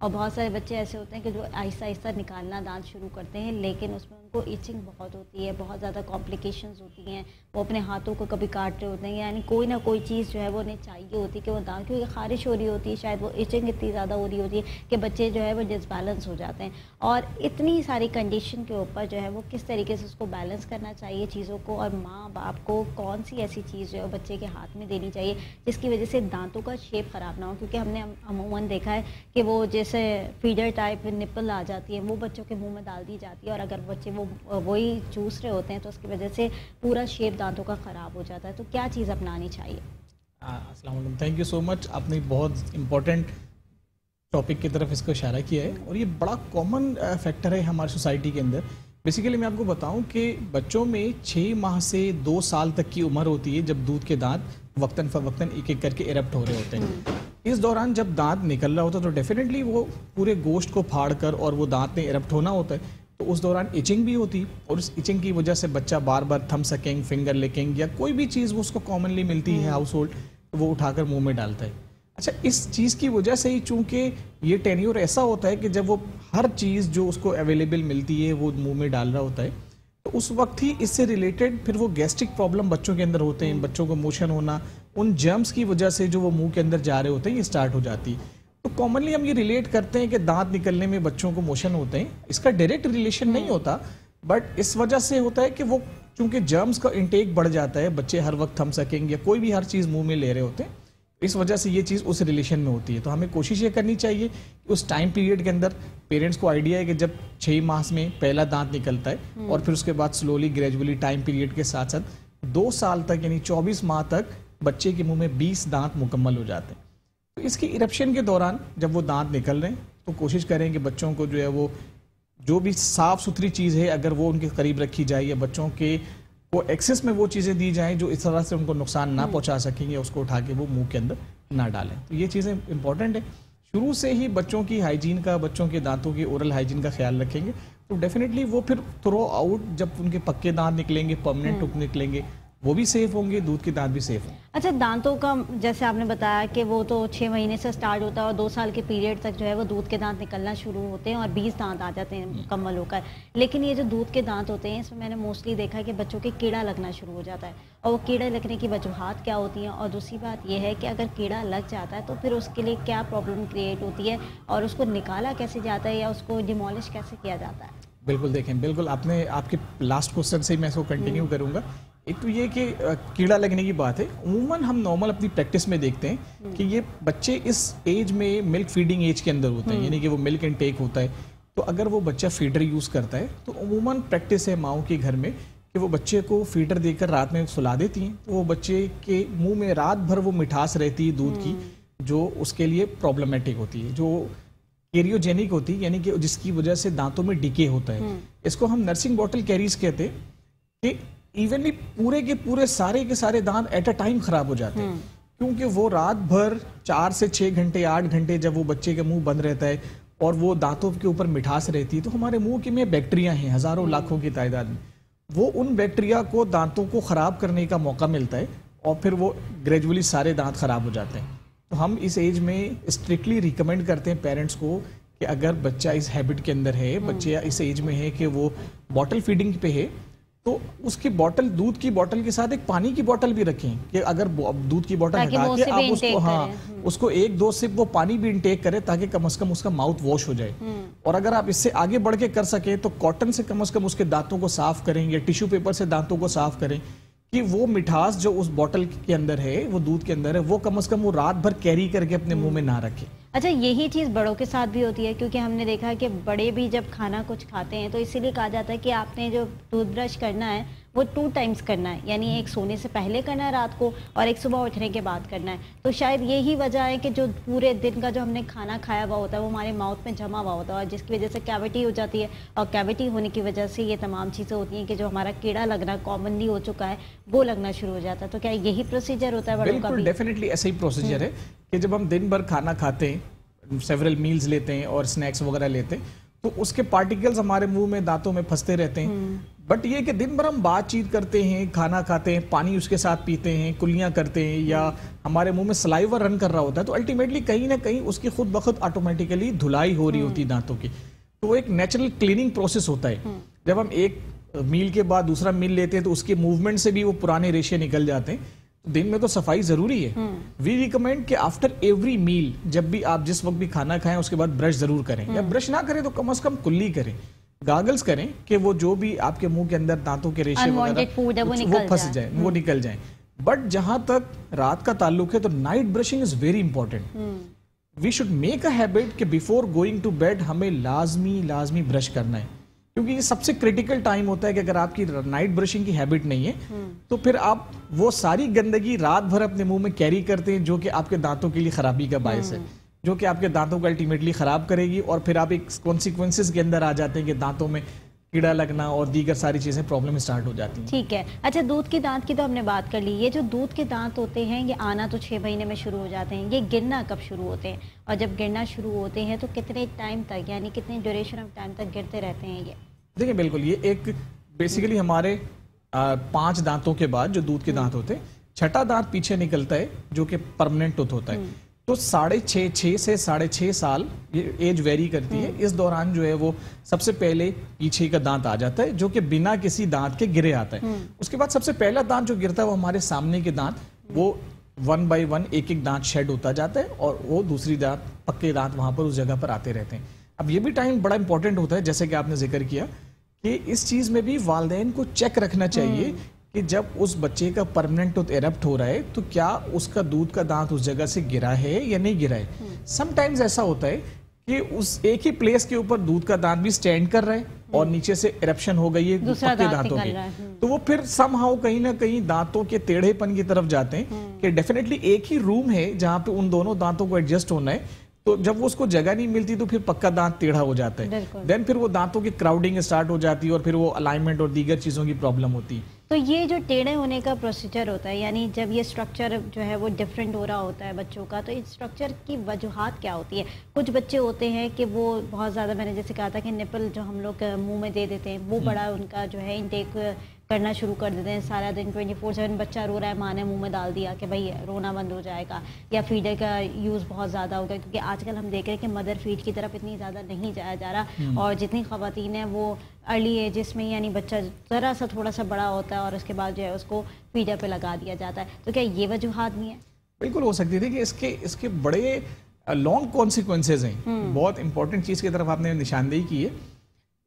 اور بہت سارے بچے ایسے ہوتے ہیں کہ جو آہستہ آہستہ نکالنا دانت شروع کرتے ہیں، لیکن اس میں ان کو ایچنگ بہت ہوتی ہے، بہت زیادہ کمپلیکیشنز ہوتی ہیں، وہ اپنے ہاتھوں کو کبھی کاٹ رہے ہوتے ہیں، یعنی کوئی نہ کوئی چیز جو ہے وہ انہیں چاہیے ہوتی ہے کہ وہ دانت، کیونکہ خارش ہو رہی ہوتی ہے، شاید وہ ایچنگ اتنی زیادہ ہو رہی ہوتی ہے کہ بچے جو ہے وہ ڈس بیلنس ہو جاتے ہیں. اور اتنی ساری کنڈیشن کے اوپر جو ہے وہ کس طریقے سے اس کو بیلنس کرنا چاہیے چیزوں کو، اور ماں باپ کو کون سی ایسی چیز جو ہے بچے کے ہاتھ میں دینی چاہیے جس کی وجہ سے دانتوں کا شیپ خراب نہ ہو. کیونکہ ہم نے عموماً دیکھا ہے کہ وہ جیسے فیڈر ٹائپ نپل آ جاتی ہے، وہ بچوں کے منہ میں ڈال دی جاتی ہے، اور اگر بچے وہی چوس رہے ہوتے ہیں تو اس کی وجہ سے پورا شیپ دانتوں کا خراب ہو جاتا ہے. تو کیا چیز اپنانی چاہیے؟ السلام علیکم، تھینک یو سو مچ. آپ نے بہت امپورٹنٹ ٹاپک کی طرف اس کو اشارہ کیا ہے، اور یہ بڑا کامن فیکٹر ہے ہماری سوسائٹی کے اندر. بیسیکلی میں آپ کو بتاؤں کہ بچوں میں 6 ماہ سے 2 سال تک کی عمر ہوتی ہے جب دودھ کے دانت وقتاً فوقتاً ایک ایک کر کے ایرپٹ ہو رہے ہوتے ہیں. اس دوران جب دانت نکل رہا ہوتا ہے تو ڈیفینیٹلی وہ پورے گوشت کو پھاڑ کر اور وہ دانت نے ایرپٹ ہونا ہوتا ہے، تو اس دوران ایچنگ بھی ہوتی، اور اس ایچنگ کی وجہ سے بچہ بار بار تھم سکنگ، فنگر لیکنگ یا کوئی بھی چیز وہ اس کو کامنلی ملتی ہے ہاؤس ہولڈ، وہ اٹھا کر منہ میں ڈالتا ہے. اچھا، اس چیز کی وجہ سے ہی چونکہ یہ ٹینیور ایسا ہوتا ہے کہ جب وہ ہر چیز جو اس کو اویلیبل ملتی ہے وہ منہ میں ڈال رہا ہوتا ہے، تو اس وقت ہی اس سے ریلیٹڈ پھر وہ گیسٹرک پرابلم بچوں کے اندر ہوتے ہیں. بچوں کو موشن ہونا ان جرمز کی وجہ سے جو وہ منہ کے اندر جا رہے ہوتے ہیں یہ سٹارٹ ہو جاتی. تو کامنلی ہم یہ ریلیٹ کرتے ہیں کہ دانت نکلنے میں بچوں کو موشن ہوتے ہیں. اس کا ڈائریکٹ ریلیشن نہیں ہوتا، بٹ اس وجہ سے ہوتا ہے کہ وہ چونکہ جرمز کا انٹیک بڑھ جاتا ہے، بچے ہر وقت تھم سکنگ یا کوئی بھی ہر چیز منہ میں لے رہے ہوتے ہیں، اس وجہ سے یہ چیز اس ریلیشن میں ہوتی ہے. تو ہمیں کوشش یہ کرنی چاہیے کہ اس ٹائم پیریڈ کے اندر پیرنٹس کو آئیڈیا ہے کہ جب 6 ماہ میں پہلا دانت نکلتا ہے اور پھر اس کے بعد سلولی گریجولی ٹائم پیریڈ کے ساتھ ساتھ 2 سال تک یعنی 24 ماہ تک بچے کے منہ میں 20 دانت مکمل ہو جاتے ہیں. تو اس کی ایرپشن کے دوران جب وہ دانت نکل رہے ہیں تو کوشش کریں کہ بچوں کو جو ہے وہ جو بھی صاف ستھری چیز ہے اگر وہ ان کے قریب رکھی جائے یا بچوں کے وہ ایکسس میں وہ چیزیں دی جائیں جو اس طرح سے ان کو نقصان نہ پہنچا سکیں گے، اس کو اٹھا کے وہ منہ کے اندر نہ ڈالیں. تو یہ چیزیں امپورٹنٹ ہے. شروع سے ہی بچوں کی ہائیجین کا، بچوں کے دانتوں کی اورل ہائیجین کا خیال رکھیں گے تو ڈیفینیٹلی وہ پھر تھرو آؤٹ جب ان کے پکے دانت نکلیں گے، پرماننٹ نکلیں گے، وہ بھی سیف ہوں گے، دودھ کے دانت بھی سیف ہوں گے. اچھا، دانتوں کا جیسے آپ نے بتایا کہ وہ تو 6 مہینے سے سٹارٹ ہوتا ہے اور 2 سال کے پیریڈ تک جو ہے وہ دودھ کے دانت نکلنا شروع ہوتے ہیں اور 20 دانت آ جاتے ہیں مکمل ہو کر. لیکن یہ جو دودھ کے دانت ہوتے ہیں اس میں نے موسٹلی دیکھا ہے کہ بچوں کے کیڑا لگنا شروع ہو جاتا ہے، اور وہ کیڑا لگنے کی وجوہات کیا ہوتی ہیں، اور دوسری بات یہ ہے کہ اگر کیڑا لگ جاتا ہے تو پھر اس کے لیے کیا پرابلم کریٹ ہوتی ہے اور اس کو نکالا کیسے جاتا ہے یا اس کو ڈیمولش کیسے کیا جاتا ہے؟ بالکل، دیکھیں، بالکل آپ کے لاسٹ کوسچن سے میں اس کو کنٹینیو کروں گا. ایک تو یہ کہ کیڑا لگنے کی بات ہے، عموماً ہم نارمل اپنی پریکٹس میں دیکھتے ہیں کہ یہ بچے اس ایج میں ملک فیڈنگ ایج کے اندر ہوتے ہیں، یعنی کہ وہ ملک انٹیک ہوتا ہے. تو اگر وہ بچہ فیڈر یوز کرتا ہے تو عموماً پریکٹس ہے ماؤں کے گھر میں کہ وہ بچے کو فیڈر دے کر رات میں سلا دیتی ہیں، تو وہ بچے کے منہ میں رات بھر وہ مٹھاس رہتی ہے دودھ کی، جو اس کے لیے پرابلمٹک ہوتی ہے، جو کیریوجینک ہوتی ہے، یعنی کہ جس کی وجہ سے دانتوں میں ڈیکے ہوتا ہے. اس کو ہم نرسنگ باٹل کیریز کہتے ہیں کہ ایونلی پورے کے پورے سارے کے سارے دانت ایٹ اے ٹائم خراب ہو جاتے ہیں، کیونکہ وہ رات بھر 4 سے 6 گھنٹے 8 گھنٹے جب وہ بچے کا منہ بند رہتا ہے اور وہ دانتوں کے اوپر مٹھاس رہتی ہے، تو ہمارے منہ کے میں بیکٹیریا ہیں ہزاروں لاکھوں کی تعداد میں، وہ ان بیکٹیریا کو دانتوں کو خراب کرنے کا موقع ملتا ہے اور پھر وہ گریجولی سارے دانت خراب ہو جاتے ہیں. تو ہم اس ایج میں اسٹرکٹلی ریکمینڈ کرتے ہیں پیرنٹس کو کہ اگر بچہ اس ہیبٹ کے اندر ہے، بچہ اس ایج میں ہے کہ وہ باٹل فیڈنگ پہ ہے، تو اس کی بوٹل، دودھ کی بوٹل کے ساتھ ایک پانی کی بوٹل بھی رکھیں کہ اگر دودھ کی بوٹل ہٹا کے آپ اس کو 1-2 سپ وہ پانی بھی انٹیک کرے تاکہ کم از کم اس کا ماؤتھ واش ہو جائے. اور اگر آپ اس سے آگے بڑھ کے کر سکیں تو کاٹن سے کم از کم اس کے دانتوں کو صاف کریں یا ٹیشو پیپر سے دانتوں کو صاف کریں کہ وہ مٹھاس جو اس بوٹل کے اندر ہے، وہ دودھ کے اندر ہے، وہ کم از کم وہ رات بھر کیری کر کے اپنے منہ میں نہ رکھے. اچھا، یہی چیز بڑوں کے ساتھ بھی ہوتی ہے، کیونکہ ہم نے دیکھا ہے کہ بڑے بھی جب کھانا کچھ کھاتے ہیں تو اسی لیے کہا جاتا ہے کہ آپ نے جو ٹوتھ برش کرنا ہے وہ 2 ٹائمز کرنا ہے، یعنی ایک سونے سے پہلے کرنا ہے رات کو اور ایک صبح اٹھنے کے بعد کرنا ہے. تو شاید یہی وجہ ہے کہ جو پورے دن کا جو ہم نے کھانا کھایا ہوا ہوتا ہے وہ ہمارے ماؤتھ میں جمع ہوا ہوتا ہے، اور جس کی وجہ سے کیوٹی ہو جاتی ہے، اور کیوٹی ہونے کی وجہ سے یہ تمام چیزیں ہوتی ہیں کہ جو ہمارا کیڑا لگنا کامنلی ہو چکا ہے وہ لگنا شروع ہو جاتا ہے. تو کیا یہی پروسیجر ہوتا ہے بڑوں کا بھی؟ بالکل، ڈیفینیٹلی ایسا ہی پروسیجر ہے کہ جب ہم دن بھر کھانا کھاتے ہیں، سیورل میلز لیتے ہیں اور سنیکس وغیرہ لیتے ہیں، تو اس کے پارٹیکلز ہمارے منہ میں دانتوں میں پھنستے رہتے ہیں. بٹ یہ کہ دن بھر ہم بات چیت کرتے ہیں, کھانا کھاتے ہیں, پانی اس کے ساتھ پیتے ہیں, کلیاں کرتے ہیں, یا ہمارے منہ میں سلائیور رن کر رہا ہوتا ہے, تو الٹیمیٹلی کہیں نہ کہیں اس کی خود بخود آٹومیٹیکلی دھلائی ہو رہی ہوتی ہے دانتوں کی. تو وہ ایک نیچرل کلیننگ پروسیس ہوتا ہے. جب ہم ایک میل کے بعد دوسرا میل لیتے ہیں تو اس کے موومنٹ سے بھی وہ پرانے ریشے نکل جاتے ہیں. دن میں تو صفائی ضروری ہے. وی ریکمینڈ کہ آفٹر ایوری میل, جب بھی آپ جس وقت بھی کھانا کھائیں اس کے بعد برش ضرور کریں, یا برش نہ کریں تو کم از کم کلی کریں, گاگلز کریں, کہ وہ جو بھی آپ کے منہ کے اندر دانتوں کے ریشے وغیرہ وہ پھنس جائیں, وہ نکل جائیں. بٹ جہاں تک رات کا تعلق ہے تو night brushing is very important. We should make a habit کہ بیفور گوئنگ ٹو بیڈ ہمیں لازمی برش کرنا ہے, کیونکہ یہ سب سے کریٹیکل ٹائم ہوتا ہے کہ اگر آپ کی نائٹ برشنگ کی ہیبٹ نہیں ہے تو پھر آپ وہ ساری گندگی رات بھر اپنے منہ میں کیری کرتے ہیں, جو کہ آپ کے دانتوں کے لیے خرابی کا باعث ہے, جو کہ آپ کے دانتوں کو الٹیمیٹلی خراب کرے گی, اور پھر آپ ایک کانسیکوینسز کے اندر آ جاتے ہیں کہ دانتوں میں کیڑا لگنا اور دیگر ساری چیزیں پرابلم اسٹارٹ ہو جاتی ہیں. ٹھیک ہے. اچھا, دودھ کے دانت کی تو ہم نے بات کر لی. یہ جو دودھ کے دانت ہوتے ہیں یہ آنا تو 6 مہینے میں شروع ہو جاتے ہیں, یہ گرنا کب شروع ہوتے ہیں, اور جب گرنا شروع ہوتے ہیں تو کتنے ٹائم تک, یعنی کتنے ڈیوریشن آف ٹائم تک گرتے رہتے ہیں یہ؟ دیکھیں بالکل, یہ ایک بیسیکلی ہمارے 5 دانتوں کے بعد جو دودھ کے دانت ہوتے ہیں, چھٹا دانت پیچھے نکلتا ہے جو کہ پرمننٹ ٹوتھ ہوتا ہے. تو 6.5 سے 6.5 سال یہ ایج ویری کرتی ہے. اس دوران جو ہے وہ سب سے پہلے پیچھے کا دانت آ جاتا ہے جو کہ بنا کسی دانت کے گرے آتا ہے. اس کے بعد سب سے پہلا دانت جو گرتا ہے وہ ہمارے سامنے کے دانت, وہ 1 by 1 ایک دانت شیڈ ہوتا جاتا ہے, اور وہ دوسری دانت, پکے دانت وہاں پر اس جگہ پر آتے رہتے ہیں. اب یہ بھی ٹائم بڑا امپورٹنٹ ہوتا ہے, جیسے کہ آپ نے ذکر کیا کہ اس چیز میں بھی والدین کو چیک رکھنا چاہیے کہ جب اس بچے کا پرمننٹ ٹوتھ ایرپٹ ہو رہا ہے تو کیا اس کا دودھ کا دانت اس جگہ سے گرا ہے یا نہیں گرا ہے. سم ٹائمز ایسا ہوتا ہے کہ اس ایک ہی پلیس کے اوپر دودھ کا دانت بھی سٹینڈ کر رہا ہے اور نیچے سے ایرپشن ہو گئی ہے پکے دانتوں کی, تو وہ پھر سم ہاؤ کہیں نہ کہیں دانتوں کے ٹیڑھے پن کی طرف جاتے ہیں کہ ڈیفینیٹلی ایک ہی روم ہے جہاں پہ ان دونوں دانتوں کو ایڈجسٹ ہونا ہے. تو جب وہ اس کو جگہ نہیں ملتی تو پھر پکا دانت ٹیڑھا ہو جاتا ہے. دین پھر وہ دانتوں کی کراؤڈنگ اسٹارٹ ہو جاتی ہے اور پھر وہ الائنمنٹ اور دیگر چیزوں کی پرابلم ہوتی ہے. تو یہ جو ٹیڑھے ہونے کا پروسیجر ہوتا ہے, یعنی جب یہ اسٹرکچر جو ہے وہ ڈفرینٹ ہو رہا ہوتا ہے بچوں کا, تو اس اسٹرکچر کی وجوہات کیا ہوتی ہے؟ کچھ بچے ہوتے ہیں کہ وہ بہت زیادہ, میں نے جیسے کہا تھا کہ نپل جو ہم لوگ منہ میں دے دیتے ہیں وہ بڑا ان کا جو ہے انٹیک کرنا شروع کر دیتے ہیں. سارا دن 24/7 بچہ رو رہا ہے, ماں نے منہ میں ڈال دیا کہ بھائی رونا بند ہو جائے گا, یا فیڈر کا یوز بہت زیادہ ہوگا, کیونکہ آج کل ہم دیکھ رہے ہیں کہ مدر فیڈ کی طرف اتنی زیادہ نہیں جایا جا رہا, اور جتنی خواتین ہیں وہ ارلی ایجز میں, یعنی بچہ ذرا سا تھوڑا سا بڑا ہوتا ہے اور اس کے بعد جو ہے اس کو فیڈر پہ لگا دیا جاتا ہے. تو کیا یہ وجوہات بھی ہیں؟ بالکل ہو سکتی تھی کہ اس کے بڑے لانگ کانسیکوینسز ہیں. بہت امپورٹنٹ چیز کی طرف آپ نے نشاندہی کی ہے.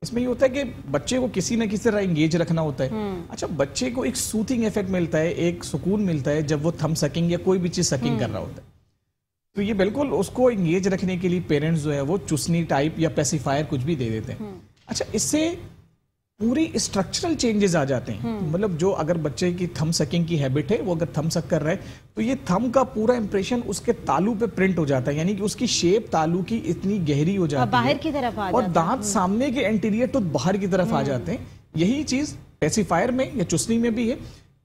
اس میں یہ ہوتا ہے کہ بچے کو کسی نہ کسی طرح انگیج رکھنا ہوتا ہے. اچھا, بچے کو ایک سوتھنگ ایفیکٹ ملتا ہے, ایک سکون ملتا ہے جب وہ تھم سکنگ یا کوئی بھی چیز سکنگ کر رہا ہوتا ہے. تو یہ بالکل اس کو انگیج رکھنے کے لیے پیرنٹس جو ہے وہ چسنی ٹائپ یا پیسیفائر کچھ بھی دے دیتے ہیں. اچھا, اس سے پوری اسٹرکچرل چینجز آ جاتے ہیں. مطلب جو اگر بچے کی تھم سکنگ کی ہیبٹ ہے, وہ اگر تھم سک کر رہا ہے تو یہ تھم کا پورا امپریشن اس کے تالو پہ پرنٹ ہو جاتا ہے, یعنی کہ اس کی شیپ تالو کی اتنی گہری ہو جاتی ہے باہر کی طرف اور دانت سامنے کے انٹیریئر تو باہر کی طرف آ جاتے ہیں. یہی چیز پیسیفائر میں یا چسنی میں بھی ہے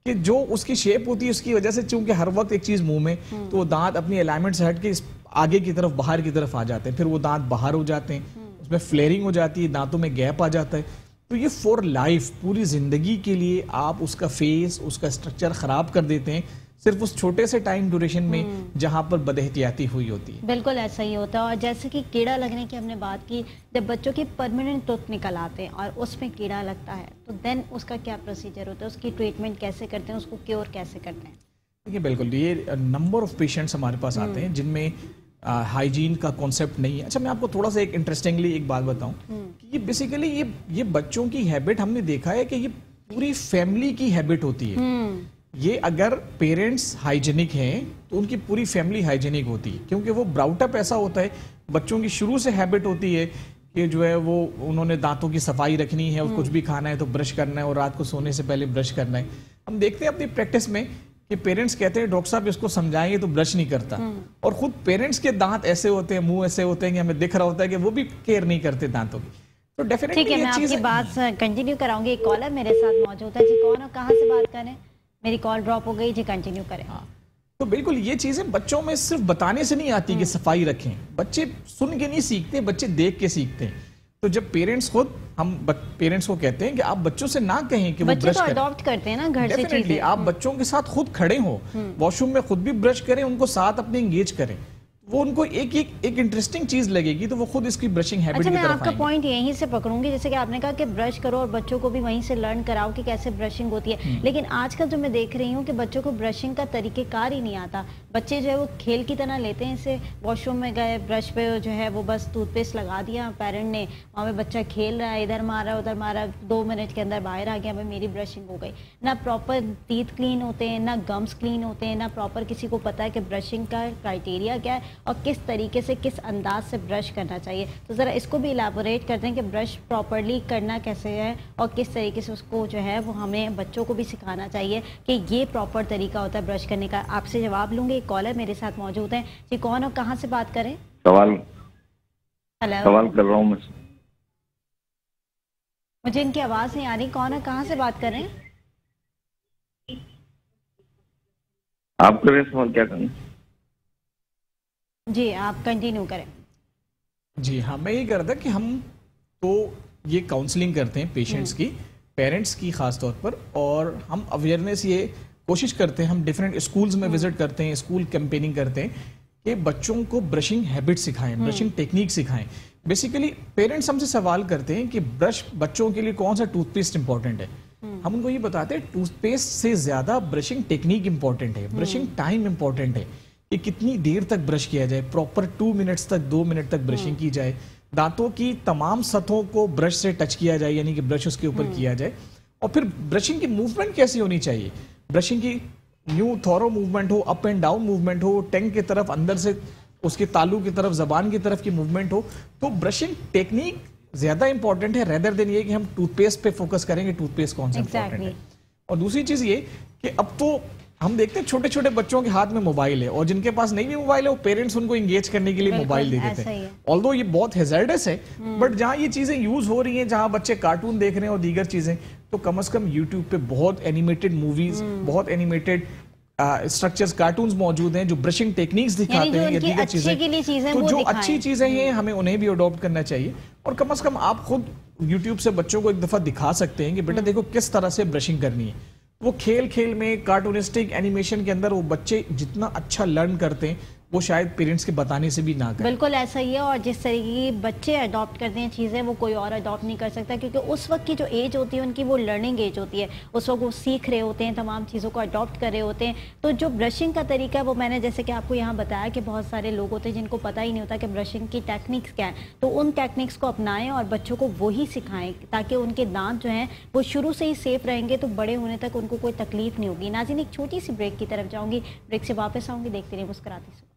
کہ جو اس کی شیپ ہوتی ہے اس کی وجہ سے, چونکہ ہر وقت ایک چیز منہ میں, تو وہ دانت اپنی الائنمنٹ سے ہٹ کے آگے کی طرف باہر کی طرف آ جاتے ہیں. پھر وہ دانت باہر ہو جاتے ہیں, اس میں فلیئرنگ ہو جاتی ہے, دانتوں میں گیپ آ جاتا ہے. تو یہ فور لائف, پوری زندگی کے لیے آپ اس کا فیس, اس کا اسٹرکچر خراب کر دیتے ہیں صرف اس چھوٹے سے ٹائم ڈیوریشن میں جہاں پر بد احتیاطی ہوئی ہوتی ہے. بالکل ایسا ہی ہوتا ہے. اور جیسے کہ کیڑا لگنے کی ہم نے بات کی, جب بچوں کی پرماننٹ ٹوتھ نکل آتے ہیں اور اس میں کیڑا لگتا ہے تو دین اس کا کیا پروسیجر ہوتا ہے, اس کی ٹریٹمنٹ کیسے کرتے ہیں, اس کو کیور کیسے کرتے ہیں؟ دیکھیے بالکل, یہ نمبر آف پیشنٹس ہمارے پاس آتے ہیں جن میں ہائیجین کا کانسیپٹ نہیں ہے. اچھا, میں آپ کو تھوڑا سا ایک انٹرسٹنگلی ایک بات بتاؤں کہ یہ بیسیکلی یہ بچوں کی ہیبٹ ہم نے دیکھا ہے کہ یہ پوری فیملی کی ہیبٹ ہوتی ہے. یہ اگر پیرنٹس ہائیجینک ہیں تو ان کی پوری فیملی ہائیجینک ہوتی ہے, کیونکہ وہ براؤٹ اپ ایسا ہوتا ہے, بچوں کی شروع سے ہیبٹ ہوتی ہے کہ جو ہے وہ انہوں نے دانتوں کی صفائی رکھنی ہے, اور کچھ بھی کھانا ہے تو برش کرنا ہے, اور رات کو سونے سے پہلے برش کرنا ہے. ہم دیکھتے ہیں اپنی پریکٹس میں کہ پیرنٹس کہتے ہیں ڈاکٹر صاحب اس کو سمجھائیں گے تو برش نہیں کرتا, اور خود پیرنٹس کے دانت ایسے ہوتے ہیں, منہ ایسے ہوتے ہیں کہ ہمیں دکھ رہا ہوتا ہے کہ وہ بھی کیئر نہیں کرتے دانتوں کی. تو ڈیفینیٹلی ٹھیک ہے, میں آپ کی بات کنٹینیو کراؤں گی. ایک کالر میرے ساتھ موجود ہے. جی کون ہو, کہاں سے بات کریں؟ میری کال ڈراپ ہو گئی. جی کنٹینیو کریں. تو بالکل یہ چیزیں بچوں میں صرف بتانے سے نہیں آتی کہ صفائی رکھیں. بچے سن کے نہیں سیکھتے, بچے دیکھ کے سیکھتے ہیں. تو جب پیرنٹس خود ہم پیرنٹس کو کہتے ہیں کہ آپ بچوں سے نہ کہیں کہ وہ برش کریں، اڈاپٹ کرتے ہیں نا گھر سے چیزیں، آپ بچوں کے ساتھ خود کھڑے ہوں، واش روم میں خود بھی برش کریں، ان کو ساتھ اپنے انگیج کریں، وہ ان کو ایک انٹرسٹنگ چیز لگے گی تو وہ خود اس کی برشنگ ہیبٹ کی طرف آئیں گے۔ میں آپ کا پوائنٹ یہیں سے پکڑوں گی، جیسے کہ آپ نے کہا کہ برش کرو اور بچوں کو بھی وہیں سے لرن کراؤ کہ کیسے برشنگ ہوتی ہے، لیکن آج کل جو میں دیکھ رہی ہوں کہ بچوں کو برشنگ کا طریقہ کار ہی نہیں آتا، بچے جو ہے وہ کھیل کی طرح لیتے ہیں اسے، واش روم میں گئے برش پہ جو ہے وہ بس ٹوتھ پیسٹ لگا دیا پیرنٹ نے، وہاں پہ بچہ کھیل رہا ہے، ادھر مارا ادھر مارا، 2 منٹ کے اندر باہر آ گیا، میری برشنگ ہو گئی۔ نہ پراپر ٹیتھ کلین ہوتے ہیں، نہ گمس کلین ہوتے ہیں، نہ پراپر کسی کو پتا ہے کہ برشنگ کا کرائٹیریا کیا ہے اور کس طریقے سے کس انداز سے برش کرنا چاہیے۔ تو ذرا اس کو بھی الیبوریٹ کرتے ہیں کہ برش پراپرلی کرنا کیسے ہے اور کس طریقے سے اس کو جو ہے وہ ہمیں بچوں کو بھی سکھانا چاہیے کہ یہ پراپر طریقہ ہوتا ہے برش کرنے کا۔ آپ سے جواب لوں گے، ایک کالر میرے ساتھ موجود ہیں جی، کون اور کہاں سے بات کریں؟ سوال کر رہا ہوں میں، مجھے ان کی آواز نہیں آ رہی، کون اور کہاں سے بات کر رہے ہیں؟ آپ کر رہے ہیں سوال، کیا کریں؟ جی آپ کنٹینیو کریں۔ جی ہاں، میں یہ کر رہا تھا کہ ہم تو یہ کاؤنسلنگ کرتے ہیں پیشنٹس کی، پیرنٹس کی خاص طور پر، اور ہم اویئرنیس یہ کوشش کرتے ہیں، ہم ڈیفرنٹ اسکولز میں وزٹ کرتے ہیں، اسکول کیمپیننگ کرتے ہیں کہ بچوں کو برشنگ ہیبٹ سکھائیں، برشنگ ٹیکنیک سکھائیں۔ بیسیکلی پیرنٹس ہم سے سوال کرتے ہیں کہ برش بچوں کے لیے کون سا ٹوتھ پیسٹ امپورٹنٹ ہے، ہم ان کو یہ بتاتے ہیں ٹوتھ پیسٹ سے زیادہ برشنگ ٹیکنیک امپورٹنٹ ہے، برشنگ ٹائم امپورٹنٹ ہے کہ کتنی دیر تک برش کیا جائے، پراپر 2 منٹس تک 2 منٹ تک برشنگ کی جائے، دانتوں کی تمام سطحوں کو برش سے ٹچ کیا جائے، یعنی کہ برش اس کے اوپر کیا جائے، اور پھر برشنگ کی موومنٹ کیسی ہونی چاہیے، برشنگ کی نیو تھورو موومنٹ ہو، اپ اینڈ ڈاؤن موومنٹ ہو، ٹنگ کی طرف اندر سے اس کے تالو کی طرف زبان کی طرف کی موومنٹ ہو، تو برشنگ ٹیکنیک زیادہ امپورٹنٹ ہے ریدر دین یہ کہ ہم ٹوتھ پیسٹ پہ فوکس کریں گے ٹوتھ پیسٹ کون سا امپورٹنٹ ہے۔ اور دوسری چیز یہ کہ اب تو ہم دیکھتے ہیں چھوٹے چھوٹے بچوں کے ہاتھ میں موبائل ہے، اور جن کے پاس نہیں بھی موبائل ہے وہ پیرنٹس ان کو انگیج کرنے کے لیے موبائل دے دیتے ہیں، آلدو یہ بہت ہیزارڈس ہے، بٹ جہاں یہ چیزیں یوز ہو رہی ہیں، جہاں بچے کارٹون دیکھ رہے ہیں اور دیگر چیزیں، تو کم از کم یوٹیوب پہ بہت اینیمیٹڈ موویز، بہت اینیمیٹڈ اسٹرکچرز، کارٹونز موجود ہیں جو برشنگ ٹیکنیکس دکھاتے ہیں یا دیگر چیزیں، تو جو اچھی چیزیں ہیں ہمیں انہیں بھی اڈاپٹ کرنا چاہیے، اور کم از کم آپ خود یوٹیوب سے بچوں کو ایک دفعہ دکھا سکتے ہیں کہ بیٹا دیکھو کس طرح سے برشنگ کرنی ہے۔ وہ کھیل کھیل میں کارٹونسٹک اینیمیشن کے اندر وہ بچے جتنا اچھا لرن کرتے ہیں وہ شاید پیرنٹس کے بتانے سے بھی نہ کریں۔ بالکل ایسا ہی ہے، اور جس طریقے کی بچے اڈاپٹ کرتے ہیں چیزیں وہ کوئی اور اڈاپٹ نہیں کر سکتا، کیونکہ اس وقت کی جو ایج ہوتی ہے ان کی وہ لرننگ ایج ہوتی ہے، اس وقت وہ سیکھ رہے ہوتے ہیں، تمام چیزوں کو اڈاپٹ کر رہے ہوتے ہیں۔ تو جو برشنگ کا طریقہ ہے وہ میں نے جیسے کہ آپ کو یہاں بتایا کہ بہت سارے لوگ ہوتے ہیں جن کو پتہ ہی نہیں ہوتا کہ برشنگ کی ٹیکنیکس کیا ہے، تو ان ٹیکنیکس کو اپنائیں اور بچوں کو وہی سکھائیں تاکہ ان کے دانت جو ہیں وہ شروع سے ہی سیف رہیں گے، تو بڑے ہونے تک ان کو کوئی تکلیف نہیں ہوگی۔ ناظرین ایک چھوٹی سی بریک کی طرف جاؤں گی، بریک سے واپس آؤں گی، دیکھتے رہیے مسکراتی صبح۔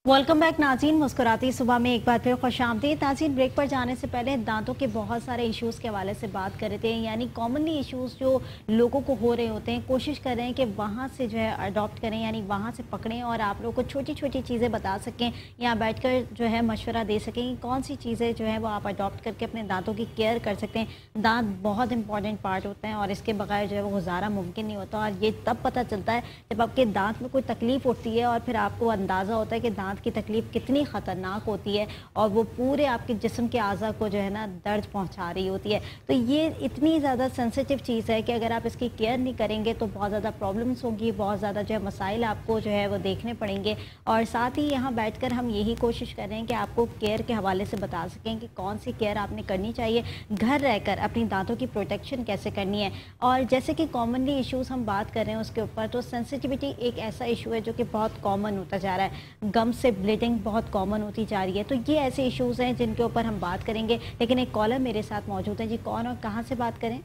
ویلکم بیک ناظرین، مسکراتی صبح میں ایک بار پھر خوش آمدید۔ ناظرین بریک پر جانے سے پہلے دانتوں کے بہت سارے ایشوز کے حوالے سے بات کر رہے تھے، یعنی کامنلی ایشوز جو لوگوں کو ہو رہے ہوتے ہیں، کوشش کر رہے ہیں کہ وہاں سے جو ہے اڈاپٹ کریں، یعنی وہاں سے پکڑیں اور آپ لوگوں کو چھوٹی چھوٹی چیزیں بتا سکیں، یہاں بیٹھ کر جو ہے مشورہ دے سکیں کہ کون سی چیزیں جو ہے وہ آپ اڈاپٹ کر کے اپنے دانتوں کی کیئر کر سکتے ہیں۔ دانت بہت امپورٹنٹ پارٹ ہوتا ہے اور اس کے بغیر جو ہے وہ گزارا ممکن نہیں ہوتا، اور یہ تب پتہ چلتا ہے جب آپ کے دانت میں کوئی تکلیف اٹھتی ہے اور پھر آپ کو اندازہ ہوتا ہے کہ دانت کی تکلیف کتنی خطرناک ہوتی ہے اور وہ پورے آپ کے جسم کے اعضاء کو جو ہے نا درد پہنچا رہی ہوتی ہے۔ تو یہ اتنی زیادہ سینسیٹیو چیز ہے کہ اگر آپ اس کی کیئر نہیں کریں گے تو بہت زیادہ پرابلمس ہوں گی، بہت زیادہ جو ہے مسائل آپ کو جو ہے وہ دیکھنے پڑیں گے، اور ساتھ ہی یہاں بیٹھ کر ہم یہی کوشش کر رہے ہیں کہ آپ کو کیئر کے حوالے سے بتا سکیں کہ کون سی کیئر آپ نے کرنی چاہیے، گھر رہ کر اپنی دانتوں کی پروٹیکشن کیسے کرنی ہے۔ اور جیسے کہ کامنلی ایشوز ہم بات کر رہے ہیں اس کے اوپر، تو سینسیٹیوٹی ایک ایسا ایشو ہے جو کہ بہت کامن ہوتا جا رہا ہے، گم سے بلیڈنگ بہت کامن ہوتی جا رہی ہے، تو یہ ایسے ایشوز ہیں جن کے اوپر ہم بات کریں گے۔ لیکن ایک کالر میرے ساتھ موجود ہے جی، کون اور کہاں سے بات کریں؟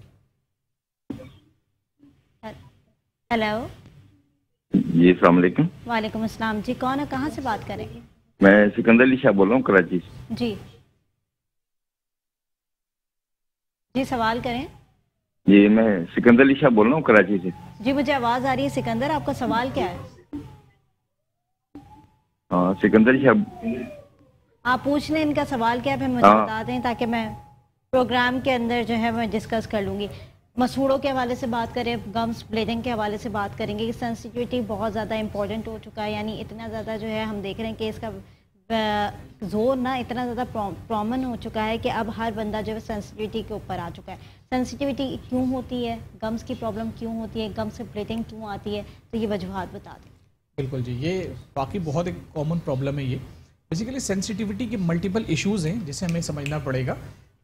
ہیلو جی السلام علیکم۔ وعلیکم السلام جی، کون اور کہاں سے بات کریں؟ میں سکندر علی شاہ بول رہا ہوں کراچی سے۔ جی جی سوال کریں۔ جی میں سکندر علی شاہ بول رہا ہوں کراچی سے۔ جی مجھے آواز آ رہی ہے سکندر، آپ کا سوال کیا ہے؟ ہاں سکندر شاہ، آپ پوچھ لیں ان کا سوال کیا ہے، پھر مجھے بتا دیں تاکہ میں پروگرام کے اندر جو ہے میں ڈسکس کر لوں گی۔ مسوڑوں کے حوالے سے بات کریں، گمس بلیڈنگ کے حوالے سے بات کریں گے، سینسیٹیوٹی بہت زیادہ امپورٹنٹ ہو چکا ہے، یعنی اتنا زیادہ جو ہے ہم دیکھ رہے ہیں کہ اس کا زور نا اتنا زیادہ پرومن ہو چکا ہے کہ اب ہر بندہ جو ہے سینسٹیوٹی کے اوپر آ چکا ہے. سینسٹیوٹی کیوں ہوتی ہے, گمز کی پرابلم کیوں ہوتی ہے, گم سے بلیڈنگ کیوں آتی ہے, تو یہ وجوہات بتا دیں. بالکل جی, یہ واقعی بہت ایک کامن پرابلم ہے. یہ بیسیکلی سینسٹیوٹی کے ملٹیپل ایشوز ہیں جسے ہمیں سمجھنا پڑے گا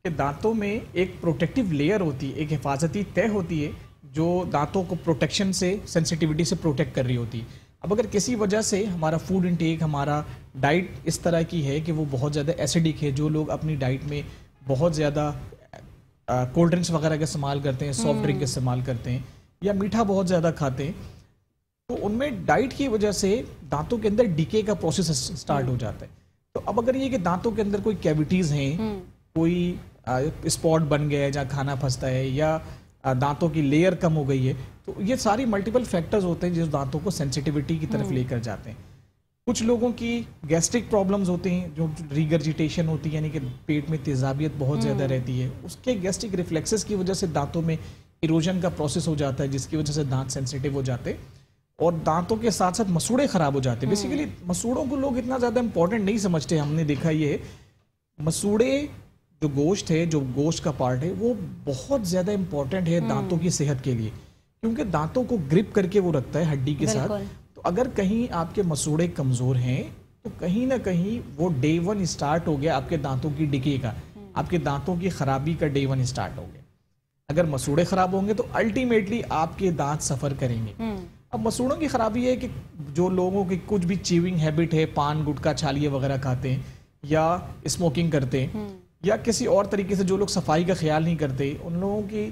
کہ دانتوں میں ایک پروٹیکٹیو لیئر ہوتی ہے, ایک حفاظتی تہ ہوتی ہے جو دانتوں کو پروٹیکشن سے, سینسٹیوٹی سے پروٹیکٹ کر رہی ہوتی ہے. اب اگر کسی وجہ سے ہمارا فوڈ انٹیک, ہمارا ڈائٹ اس طرح کی ہے کہ وہ بہت زیادہ ایسیڈک ہے, جو لوگ اپنی ڈائٹ میں بہت زیادہ کولڈ ڈرنکس وغیرہ کا استعمال کرتے ہیں, سافٹ ڈرنک کا استعمال کرتے ہیں, یا میٹھا بہت زیادہ کھاتے ہیں, تو ان میں ڈائٹ کی وجہ سے دانتوں کے اندر ڈیکے کا پروسیس سٹارٹ ہو جاتا ہے. تو اب اگر یہ کہ دانتوں کے اندر کوئی کیویٹیز ہیں, کوئی اسپاٹ بن گیا ہے جہاں کھانا پھنستا ہے, یا دانتوں کی لیئر کم ہو گئی ہے, تو یہ ساری ملٹیپل فیکٹرز ہوتے ہیں جو دانتوں کو سینسٹیوٹی کی طرف لے کر جاتے ہیں. کچھ لوگوں کی گیسٹرک پرابلمز ہوتے ہیں, جو ریگرجیٹیشن ہوتی ہے, یعنی کہ پیٹ میں تیزابیت بہت زیادہ رہتی ہے, اس کے گیسٹرک ریفلیکسز کی وجہ سے دانتوں میں ایروجن کا پروسیس ہو جاتا ہے, جس کی وجہ سے دانت سینسیٹیو ہو جاتے ہیں, اور دانتوں کے ساتھ ساتھ مسوڑے خراب ہو جاتے ہیں. بیسیکلی مسوڑوں کو لوگ اتنا زیادہ امپورٹنٹ نہیں سمجھتے. ہم نے دیکھا یہ مسوڑے جو گوشت ہے, جو گوشت کا پارٹ ہے, وہ بہت زیادہ امپورٹنٹ ہے دانتوں کی صحت کے لیے, کیونکہ دانتوں کو گرپ کر کے وہ رکھتا ہے ہڈی کے ساتھ. تو اگر کہیں آپ کے مسوڑے کمزور ہیں تو کہیں نہ کہیں وہ ڈے ون اسٹارٹ ہو گیا آپ کے دانتوں کی ڈکے کا, آپ کے دانتوں کی خرابی کا ڈے ون اسٹارٹ ہو گیا. اگر مسوڑے خراب ہوں گے تو الٹیمیٹلی آپ کے دانت سفر کریں گے. اب مسوڑوں کی خرابی ہے کہ جو لوگوں کی کچھ بھی چیونگ ہیبٹ ہے, پان گٹکا چھالیے وغیرہ کھاتے ہیں, یا اسموکنگ کرتے ہیں, یا کسی اور طریقے سے جو لوگ صفائی کا خیال نہیں کرتے, ان لوگوں کی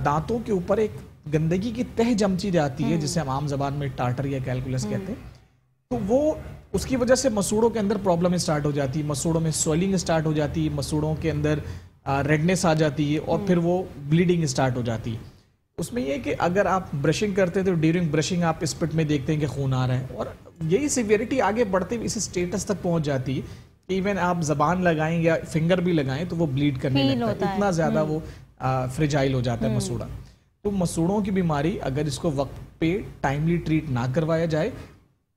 دانتوں کے اوپر ایک گندگی کی تہ جمچی جاتی ہے, جسے ہم عام زبان میں ٹارٹر یا کیلکولس کہتے ہیں. تو وہ اس کی وجہ سے مسوڑوں کے اندر پرابلم اسٹارٹ ہو جاتی ہے, مسوڑوں میں سویلنگ اسٹارٹ ہو جاتی ہے, مسوڑوں کے اندر ریڈنس آ جاتی ہے, اور پھر وہ بلیڈنگ اسٹارٹ ہو جاتی ہے. اس میں یہ کہ اگر آپ برشنگ کرتے ہیں تو ڈیورنگ برشنگ آپ اسپٹ میں دیکھتے ہیں کہ خون آ رہا ہے, اور یہی سیویرٹی آگے بڑھتے ہوئے اس اسٹیٹس تک پہنچ جاتی ہے کہ ایون آپ زبان لگائیں یا فنگر بھی لگائیں تو وہ بلیڈ کرنے لگتا ہے, اتنا زیادہ وہ فریجائل ہو جاتا ہے مسوڑا. تو مسوڑوں کی بیماری اگر اس کو وقت پہ ٹائملی ٹریٹ نہ کروایا جائے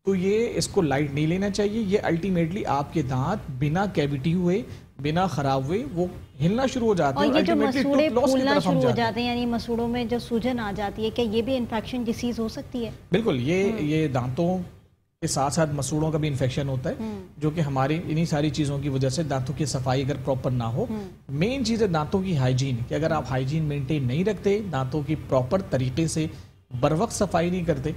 تو یہ اس کو لائٹ نہیں لینا چاہیے. یہ الٹیمیٹلی آپ کے دانت بنا کیویٹی ہوئے, بنا خراب ہوئے, وہ ہلنا شروع ہو جاتے ہیں, اور یہ جو مسوڑے پھولنا شروع ہو جاتے ہیں, یعنی مسوڑوں میں جو سوجن آ جاتی ہے, کہ یہ بھی انفیکشن ڈیزیز ہو سکتی ہے؟ بالکل, یہ دانتوں کے ساتھ ساتھ مسوڑوں کا بھی انفیکشن ہوتا ہے, جو کہ ہماری انہی ساری چیزوں کی وجہ سے دانتوں کی صفائی اگر پراپر نہ ہو. مین چیز ہے دانتوں کی ہائیجین, کہ اگر آپ ہائیجین مینٹین نہیں رکھتے, دانتوں کی پراپر طریقے سے بر وقت صفائی نہیں کرتے,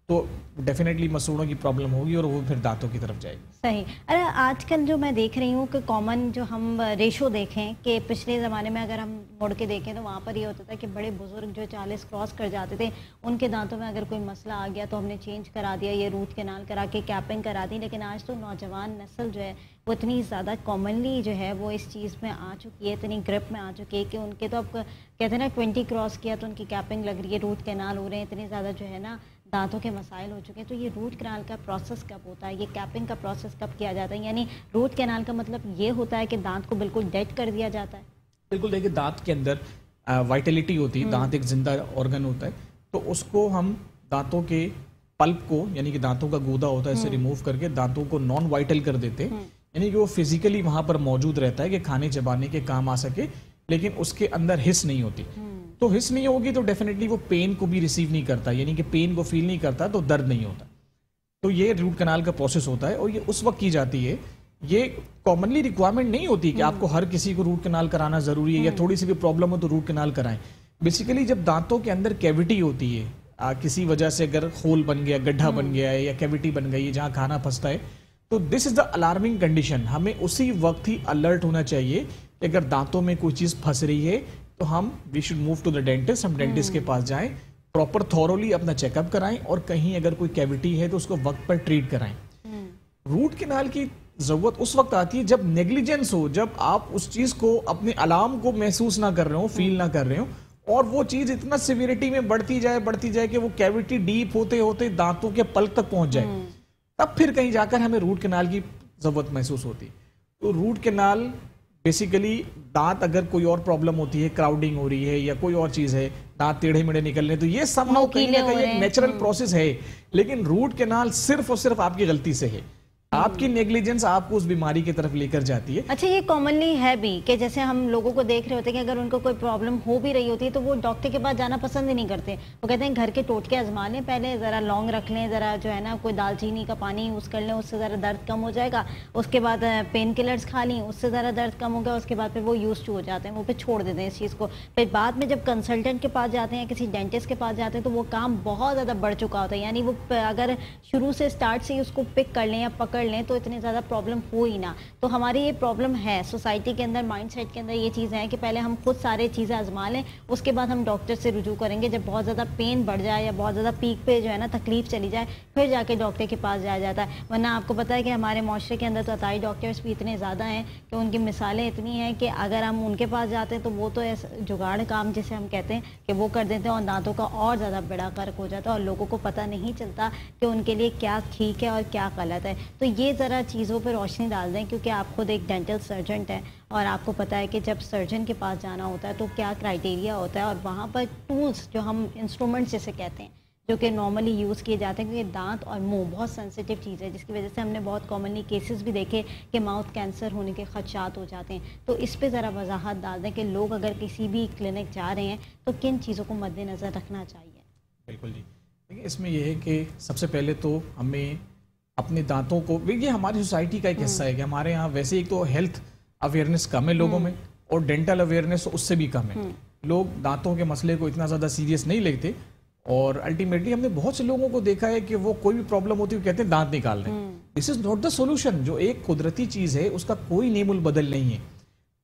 تو ڈیفینیٹلی مسوڑوں کی پرابلم ہوگی اور وہ پھر دانتوں کی طرف جائے گی. صحیح. ارے آج کل جو میں دیکھ رہی ہوں کہ کامن جو ہم ریشو دیکھیں کہ پچھلے زمانے میں اگر ہم مڑ کے دیکھیں تو وہاں پر یہ ہوتا تھا کہ بڑے بزرگ جو 40 کراس کر جاتے تھے, ان کے دانتوں میں اگر کوئی مسئلہ آ گیا تو ہم نے چینج کرا دیا, یہ روٹ کینال کرا کے کیپنگ کرا دی. لیکن آج تو نوجوان نسل جو ہے وہ اتنی زیادہ کامنلی جو ہے وہ اس چیز میں آ چکی ہے, اتنی گرپ میں آ چکی ہے کہ ان کے تو اب کہتے ہیں نا 20 کراس کیا تو ان کی کیپنگ لگ رہی ہے, روٹ کینال ہو رہے ہیں, اتنے زیادہ جو ہے نا دانتوں کے مسائل ہو چکے ہیں. تو یہ روٹ کینال کا پروسیس کب ہوتا ہے, یہ کیپنگ کا پروسیس کب کیا جاتا ہے؟ یعنی روٹ کینال کا مطلب یہ ہوتا ہے کہ دانت کو بالکل ڈیڈ کر دیا جاتا ہے؟ بالکل, دیکھیں دانت کے اندر وائٹیلٹی ہوتی ہے, دانت ایک زندہ آرگن ہوتا ہے, تو اس کو ہم دانتوں کے پلپ کو, یعنی کہ دانتوں کا گودا ہوتا ہے, اسے ریموو کر کے دانتوں کو نان وائٹل کر دیتے ہیں, یعنی کہ وہ فزیکلی وہاں پر موجود رہتا ہے کہ کھانے چبانے کے کام آ سکے, لیکن اس کے اندر حس نہیں ہوتی. تو حس نہیں ہوگی تو ڈیفینیٹلی وہ پین کو بھی ریسیو نہیں کرتا, یعنی کہ پین کو فیل نہیں کرتا, تو درد نہیں ہوتا. تو یہ روٹ کنال کا پروسیس ہوتا ہے, اور یہ اس وقت کی جاتی ہے. یہ کامنلی ریکوائرمنٹ نہیں ہوتی کہ آپ کو ہر کسی کو روٹ کنال کرانا ضروری ہے, یا تھوڑی سی بھی پرابلم ہو تو روٹ کنال کرائیں. بیسیکلی جب دانتوں کے اندر کیویٹی ہوتی ہے, کسی وجہ سے اگر خول بن گیا, گڈھا بن گیا ہے, یا کیویٹی بن گئی ہے جہاں کھانا پھنستا ہے, تو دس از دا الارمنگ کنڈیشن. ہمیں اسی وقت ہی الرٹ ہونا چاہیے کہ اگر دانتوں میں کوئی چیز پھنس رہی ہے تو we should move to the dentist, ہم ڈینٹسٹ کے پاس جائیں, پراپر تھورولی اپنا چیک اپ کرائیں, اور کہیں اگر کوئی کیویٹی ہے تو اس کو وقت پر ٹریٹ کرائیں. روٹ کینال کی ضرورت اس وقت آتی ہے جب نیگلیجنس ہو, جب آپ اس چیز کو, اپنے الارم کو محسوس نہ کر رہے ہو, فیل نہ کر رہے ہو, اور وہ چیز اتنا سیویریٹی میں بڑھتی جائے کہ وہ کیویٹی ڈیپ ہوتے ہوتے دانتوں کے پلک تک پہنچ جائے, تب پھر کہیں جا کر ہمیں روٹ کینال کی ضرورت محسوس ہوتی. تو روٹ کینال بیسیکلی دانت اگر کوئی اور پرابلم ہوتی ہے, کراؤڈنگ ہو رہی ہے یا کوئی اور چیز ہے, دانت ٹیڑھے میڑھے نکل رہے, تو یہ سب کہیں نہ کہیں ایک نیچرل پروسیس ہے. لیکن روٹ کینال صرف اور صرف آپ کی غلطی سے ہے. آپ کی نیگلیجنس آپ کو اس بیماری کی طرف لے کر جاتی ہے. اچھا یہ کامنلی ہے بھی کہ جیسے ہم لوگوں کو دیکھ رہے ہوتے ہیں کہ اگر ان کو کوئی پرابلم ہو بھی رہی ہوتی ہے تو وہ ڈاکٹر کے پاس جانا پسند ہی نہیں کرتے. وہ کہتے ہیں گھر کے ٹوٹکے آزما لیں پہلے, ذرا لونگ رکھ لیں, ذرا جو ہے نا کوئی دال چینی کا پانی یوز کر لیں, اس سے ذرا درد کم ہو جائے گا, اس کے بعد پین کلرز کھا لیں, اس سے ذرا درد کم ہوگا, اس کے بعد پھر وہ یوز ٹو ہو جاتے ہیں, وہ پھر چھوڑ دیتے ہیں اس چیز کو. پھر بعد میں جب کنسلٹنٹ کے پاس جاتے ہیں, کسی ڈینٹسٹ کے پاس جاتے ہیں, تو وہ کام بہت زیادہ بڑھ چکا ہوتا ہے. یعنی وہ اگر شروع سے اسٹارٹ سے ہی اس کو پک کر لیں یا پکڑ لیں تو اتنی زیادہ پرابلم ہو ہی نہ. تو ہماری یہ پرابلم ہے سوسائٹی کے اندر, مائنڈ سیٹ کے اندر یہ چیزیں ہیں کہ پہلے ہم خود سارے چیزیں آزما لیں, اس کے بعد ہم ڈاکٹر سے رجوع کریں گے. جب بہت زیادہ پین بڑھ جائے یا بہت زیادہ پیک پہ جو ہے نا تکلیف چلی جائے, پھر جا کے ڈاکٹر کے پاس جایا جاتا ہے. ورنہ آپ کو پتہ ہے کہ ہمارے معاشرے کے اندر تو عطائی ڈاکٹرز بھی اتنے زیادہ ہیں کہ ان کی مثالیں اتنی ہیں کہ اگر ہم ان کے پاس جاتے ہیں تو وہ تو جگاڑ کام جسے ہم کہتے ہیں کہ وہ کر دیتے ہیں, اور دانتوں کا اور زیادہ بڑا غرق ہو جاتا ہے, اور لوگوں کو پتہ نہیں چلتا کہ ان کے لیے کیا ٹھیک ہے اور کیا غلط ہے. تو یہ ذرا چیزوں پہ روشنی ڈال دیں, کیونکہ آپ خود ایک ڈینٹل سرجنٹ ہیں اور آپ کو پتہ ہے کہ جب سرجن کے پاس جانا ہوتا ہے تو کیا کرائٹیریا ہوتا ہے, اور وہاں پر ٹولز جو ہم انسٹرومنٹس جیسے کہتے ہیں جو کہ نارملی یوز کیے جاتے ہیں, کیونکہ دانت اور منہ بہت سینسیٹیو چیز ہے, جس کی وجہ سے ہم نے بہت کامنلی کیسز بھی دیکھے کہ ماؤتھ کینسر ہونے کے خدشات ہو جاتے ہیں. تو اس پہ ذرا وضاحت ڈال دیں کہ لوگ اگر کسی بھی کلینک جا رہے ہیں تو کن چیزوں کو مد نظر رکھنا چاہیے. بالکل جی, دیکھیے اس میں یہ ہے کہ سب سے پہلے تو ہمیں اپنے دانتوں کو, یہ ہماری سوسائٹی کا ایک حصہ ہے کہ ہمارے یہاں ویسے ایک تو ہیلتھ اویئرنیس کم ہے لوگوں میں, اور ڈینٹل اویئرنیس اس سے بھی کم ہے. لوگ دانتوں کے مسئلے کو اتنا زیادہ سیریس نہیں لیتے, اور الٹیمیٹلی ہم نے بہت سے لوگوں کو دیکھا ہے کہ وہ کوئی بھی پرابلم ہوتی ہے وہ کہتے ہیں دانت نکال لیں. دس از ناٹ دا سولوشن. جو ایک قدرتی چیز ہے اس کا کوئی نیم البدل نہیں ہے,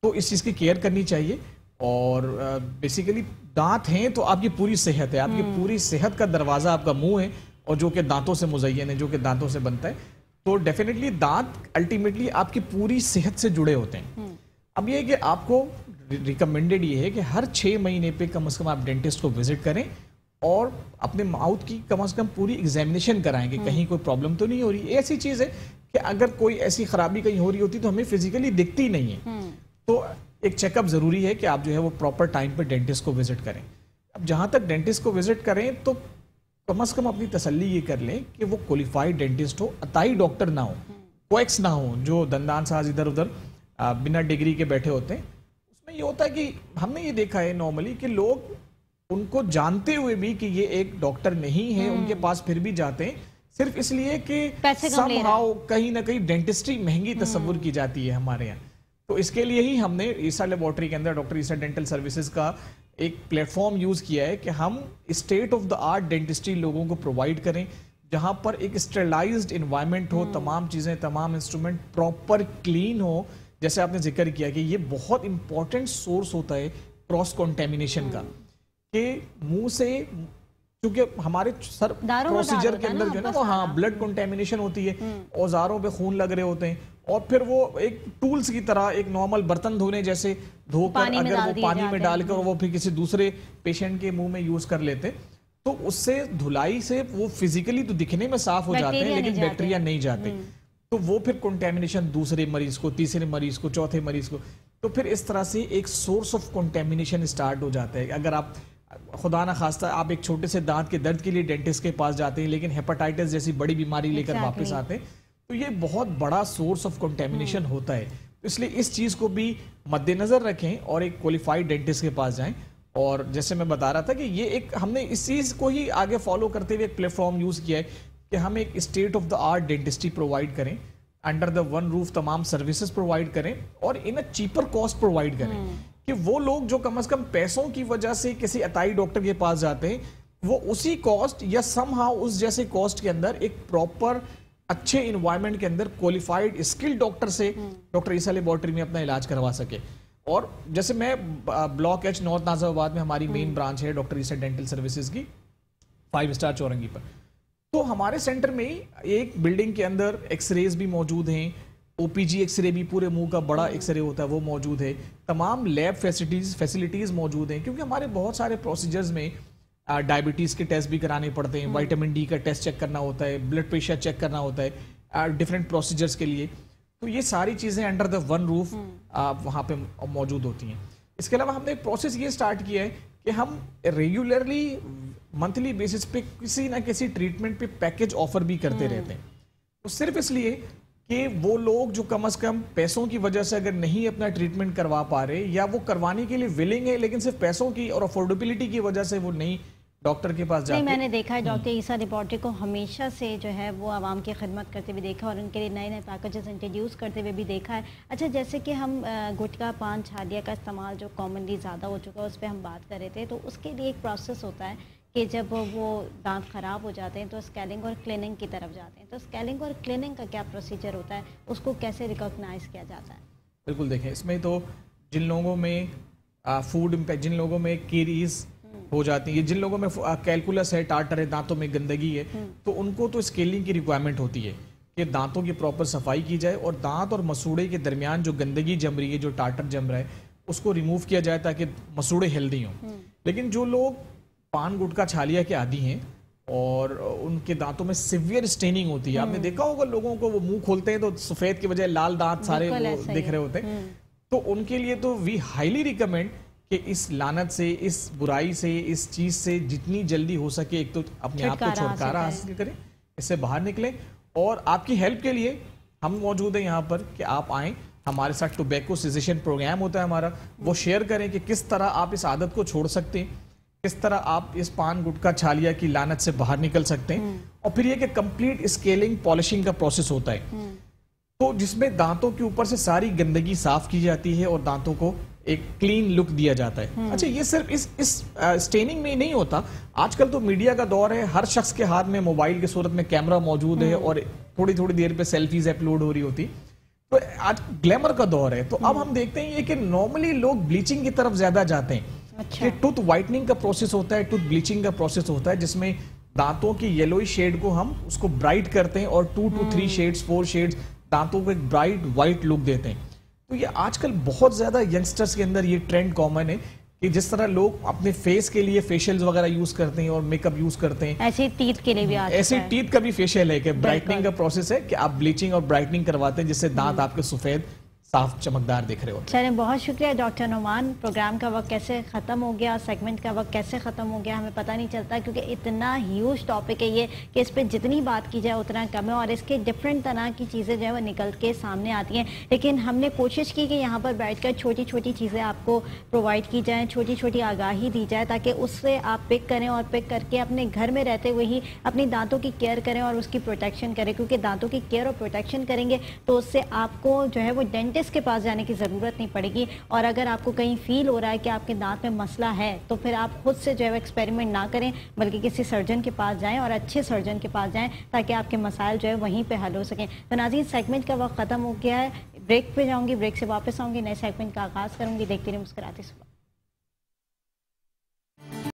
تو اس چیز کی کیئر کرنی چاہیے. اور بیسیکلی دانت ہیں تو آپ کی پوری صحت ہے, آپ کی پوری صحت کا دروازہ آپ کا منہ ہے, اور جو کہ دانتوں سے مزین ہے, جو کہ دانتوں سے بنتا ہے. تو ڈیفینیٹلی دانت الٹیمیٹلی آپ کی پوری صحت سے جڑے ہوتے ہیں. اب یہ ہے کہ آپ کو ریکمینڈیڈ یہ ہے کہ ہر 6 مہینے پہ کم از کم آپ ڈینٹسٹ کو وزٹ کریں, اور اپنے ماؤتھ کی کم از کم پوری ایگزامینیشن کرائیں کہ کہیں کوئی پرابلم تو نہیں ہو رہی. ایسی چیز ہے کہ اگر کوئی ایسی خرابی کہیں ہو رہی ہوتی تو ہمیں فزیکلی دکھتی نہیں ہے, تو ایک چیک اپ ضروری ہے کہ آپ جو ہے وہ پراپر ٹائم پہ ڈینٹسٹ کو وزٹ کریں. اب جہاں تک ڈینٹسٹ کو وزٹ کریں تو کم از کم اپنی تسلی یہ کر لیں کہ وہ کوالیفائڈ ڈینٹسٹ ہو, عطائی ڈاکٹر نہ ہو, کویکس نہ ہو جو دندان ساز ادھر ادھر بنا ڈگری کے بیٹھے ہوتے ہیں. اس میں یہ ہوتا ہے کہ ہم نے یہ دیکھا ہے نارملی کہ لوگ ان کو جانتے ہوئے بھی کہ یہ ایک ڈاکٹر نہیں ہے, ان کے پاس پھر بھی جاتے ہیں صرف اس لیے کہ سم ہاؤ کہیں نہ کہیں ڈینٹسٹری مہنگی تصور کی جاتی ہے ہمارے یہاں. تو اس کے لیے ہی ہم نے عیسیٰ لیبارٹری کے اندر ڈاکٹر عیسیٰ ڈینٹل سروسز کا ایک پلیٹ فارم یوز کیا ہے کہ ہم state of the art dentistry لوگوں کو پرووائڈ کریں, جہاں پر ایک اسٹرلائزڈ انوائرمنٹ ہو, تمام چیزیں, تمام انسٹرومنٹ پراپر کلین ہو. جیسے آپ نے ذکر کیا کہ یہ بہت امپورٹنٹ سورس ہوتا ہے کراس کنٹیمنیشن کا, کہ منہ سے کیونکہ ہمارے سر پروسیجر کے اندر جو ہے نا وہ بلڈ کنٹیمنیشن ہوتی ہے, اوزاروں پہ خون لگ رہے ہوتے ہیں, اور پھر وہ ایک ٹولز کی طرح ایک نارمل برتن دھونے جیسے دھو کر اگر وہ پانی میں ڈال کر وہ پھر کسی دوسرے پیشنٹ کے منہ میں یوز کر لیتے, تو اس سے دھلائی سے وہ فزیکلی تو دکھنے میں صاف ہو جاتے ہیں لیکن بیکٹیریا نہیں جاتے, تو وہ پھر کنٹیمنیشن دوسرے مریض کو, تیسرے مریض کو, چوتھے مریض کو, تو پھر اس طرح سے ایک سورس آف کنٹیمنیشن اسٹارٹ ہو جاتا ہے. اگر آپ خدا نہ خواستہ آپ ایک چھوٹے سے دانت کے درد کے لیے ڈینٹسٹ کے پاس جاتے ہیں لیکن ہیپاٹائٹس جیسی بڑی بیماری لے کر واپس آتے ہیں, تو یہ بہت بڑا سورس آف کنٹیمنیشن ہوتا ہے. اس لیے اس چیز کو بھی مد نظر رکھیں اور ایک کوالیفائڈ ڈینٹسٹ کے پاس جائیں. اور جیسے میں بتا رہا تھا کہ یہ ایک ہم نے اس چیز کو ہی آگے فالو کرتے ہوئے ایک پلیٹ فارم یوز کیا ہے کہ ہم ایک state of the art dentistry provide کریں, انڈر دا ون روف تمام سروسز پرووائڈ کریں, اور ان اے چیپر کاسٹ پرووائڈ کریں, کہ وہ لوگ جو کم از کم پیسوں کی وجہ سے کسی عطائی ڈاکٹر کے پاس جاتے ہیں وہ اسی کاسٹ یا سم ہاؤ اس جیسے کاسٹ کے اندر ایک پراپر اچھے انوائرمنٹ کے اندر کوالیفائڈ اسکل ڈاکٹر سے ڈاکٹر عیسیٰ لیبارٹری میں اپنا علاج کروا سکے. اور جیسے میں بلاک ایچ نارتھ نازم آباد میں ہماری مین برانچ ہے ڈاکٹر عیسیٰ ڈینٹل سروسز کی 5 اسٹار چورنگی پر, تو ہمارے سینٹر میں ایک بلڈنگ کے اندر ایکس ریز بھی موجود ہیں, او پی جی ایکس رے بھی پورے منہ کا بڑا ایکس رے ہوتا ہے وہ موجود ہے, تمام لیب فیسلٹیز موجود ہیں, کیونکہ ہمارے بہت سارے پروسیجرز میں ڈائبٹیز کے ٹیسٹ بھی کرانے پڑتے ہیں, وائٹامن ڈی کا ٹیسٹ چیک کرنا ہوتا ہے, بلڈ پریشر چیک کرنا ہوتا ہے ڈفرینٹ پروسیجرز کے لیے, تو یہ ساری چیزیں انڈر دا ون روف وہاں پہ موجود ہوتی ہیں. اس کے علاوہ ہم نے ایک پروسیس یہ اسٹارٹ کیا ہے کہ ہم ریگولرلی منتھلی بیسس پہ کسی نہ کسی ٹریٹمنٹ پہ پیکج آفر بھی کرتے رہتے ہیں, تو صرف اس لیے کہ وہ لوگ جو کم از کم پیسوں کی وجہ سے اگر نہیں اپنا ٹریٹمنٹ کروا پا رہے یا وہ کروانے کے لیے ولنگ ہے لیکن صرف پیسوں کی اور افورڈیبلٹی کی وجہ سے وہ نہیں ڈاکٹر کے پاس جاتے. نہیں، میں نے دیکھا ہے ڈاکٹر عیسیٰ لیبارٹری کو ہمیشہ سے جو ہے وہ عوام کی خدمت کرتے ہوئے دیکھا اور ان کے لیے نئے نئے پیکیجز انٹروڈیوس کرتے ہوئے بھی دیکھا ہے. اچھا، جیسے کہ ہم گٹکا پان چھالیا کا استعمال جو کامنلی زیادہ ہو چکا ہے اس پہ ہم بات کر رہے تھے، تو اس کے لیے ایک پروسیس ہوتا ہے کہ جب وہ دانت خراب ہو جاتے ہیں تو اسکیلنگ اور کلیننگ کی طرف جاتے ہیں. تو اسکیلنگ اور کلیننگ کا کیا پروسیجر ہوتا ہے، اس کو کیسے ریکگنائز کیا جاتا ہے؟ بالکل، دیکھیں اس میں تو جن لوگوں میں فوڈ جن لوگوں میں کیریز ہو جاتی ہے، جن لوگوں میں کیلکولس ہے، ٹارٹر ہے، دانتوں میں گندگی ہے، تو ان کو تو اسکیلنگ کی ریکوائرمنٹ ہوتی ہے کہ دانتوں کی پراپر صفائی کی جائے اور دانت اور مسوڑے کے درمیان جو گندگی جم رہی ہے، جو ٹارٹر جم رہا ہے، اس کو ریموو کیا جائے تاکہ مسوڑے ہیلدی ہوں. لیکن جو لوگ پان گٹکا چھالیا کے عادی ہیں اور ان کے دانتوں میں سیویئر اسٹیننگ ہوتی ہے، آپ نے دیکھا ہوگا لوگوں کو وہ منہ کھولتے ہیں تو سفید کے بجائے لال دانت سارے وہ دکھ رہے ہوتے ہیں، تو ان کے لیے تو وی ہائیلی ریکمینڈ کہ اس لعنت سے، اس برائی سے، اس چیز سے جتنی جلدی ہو سکے ایک تو اپنے آپ کو چھٹکارا حاصل کریں، اس سے باہر نکلیں. اور آپ کی ہیلپ کے لیے ہم موجود ہیں یہاں پر کہ آپ آئیں ہمارے ساتھ. ٹوبیکو سیزیشن پروگرام ہوتا ہے ہمارا، وہ شیئر کریں کہ کس طرح آپ اس عادت کو چھوڑ سکتے ہیں، کس طرح آپ اس پان گٹکا چھالیا کی لعنت سے باہر نکل سکتے ہیں. اور پھر یہ کہ کمپلیٹ اسکیلنگ پالشنگ کا پروسیس ہوتا ہے، تو جس میں دانتوں کے اوپر سے ساری گندگی صاف کی جاتی ہے اور دانتوں کو ایک کلین لک دیا جاتا ہے. اچھا، یہ صرف اس اسٹیننگ میں نہیں ہوتا، آج کل تو میڈیا کا دور ہے، ہر شخص کے ہاتھ میں موبائل کی صورت میں کیمرہ موجود ہے اور تھوڑی تھوڑی دیر پہ سیلفیز اپلوڈ ہو رہی ہوتی، تو آج گلیمر کا دور ہے. تو اب ہم دیکھتے ہیں یہ کہ نارملی لوگ بلیچنگ کی طرف زیادہ جاتے ہیں کہ ٹوتھ وائٹننگ کا پروسیس ہوتا ہے، ٹوتھ بلیچنگ کا پروسیس ہوتا ہے جس میں دانتوں کی یلوئی شیڈ کو ہم اس کو برائٹ کرتے ہیں اور 2 to 3 شیڈز 4 شیڈز دانتوں کو ایک برائٹ وائٹ لک دیتے ہیں. تو یہ آج کل بہت زیادہ ینگسٹرز کے اندر یہ ٹرینڈ کامن ہے کہ جس طرح لوگ اپنے فیس کے لیے فیشیلز وغیرہ یوز کرتے ہیں اور میک اپ یوز کرتے ہیں، ایسے ٹیتھ کے لیے بھی ایسے ٹیتھ کا بھی فیشیل ہے کہ برائٹننگ کا پروسیس ہے کہ آپ بلیچنگ اور برائٹننگ کرواتے ہیں جس سے دانت آپ کے سفید صاف چمکدار دکھ رہے ہوتے ہیں. چلیں، بہت شکریہ ڈاکٹر نعمان. پروگرام کا وقت کیسے ختم ہو گیا، سیگمنٹ کا وقت کیسے ختم ہو گیا ہمیں پتہ نہیں چلتا، کیونکہ اتنا ہیوج ٹاپک ہے یہ کہ اس پہ جتنی بات کی جائے اتنا کم ہے اور اس کے ڈفرینٹ طرح کی چیزیں جو ہے وہ نکل کے سامنے آتی ہیں. لیکن ہم نے کوشش کی کہ یہاں پر بیٹھ کر چھوٹی چھوٹی چیزیں آپ کو پرووائڈ کی جائیں، چھوٹی چھوٹی آگاہی دی جائے تاکہ اس سے آپ پک کریں اور پک کر کے اپنے گھر میں رہتے ہوئے ہی اپنی دانتوں کی کیئر کریں اور اس کی پروٹیکشن کریں. کیونکہ دانتوں کی کیئر اور پروٹیکشن کریں گے تو اس سے آپ کو جو ہے وہ ڈینٹسٹ کے پاس جانے کی ضرورت نہیں پڑے گی. اور اگر آپ کو کہیں فیل ہو رہا ہے کہ آپ کے دانت میں مسئلہ ہے تو پھر آپ خود سے جو ہے ایکسپیریمنٹ نہ کریں بلکہ کسی سرجن کے پاس جائیں اور اچھے سرجن کے پاس جائیں تاکہ آپ کے مسائل جو ہے وہیں پہ حل ہو سکیں. تو ناظرین، سیگمنٹ کا وقت ختم ہو گیا ہے، بریک پہ جاؤں گی، بریک سے واپس آؤں گی، نئے سیگمنٹ کا آغاز کروں گی. دیکھتے رہیے مسکراتے صبح.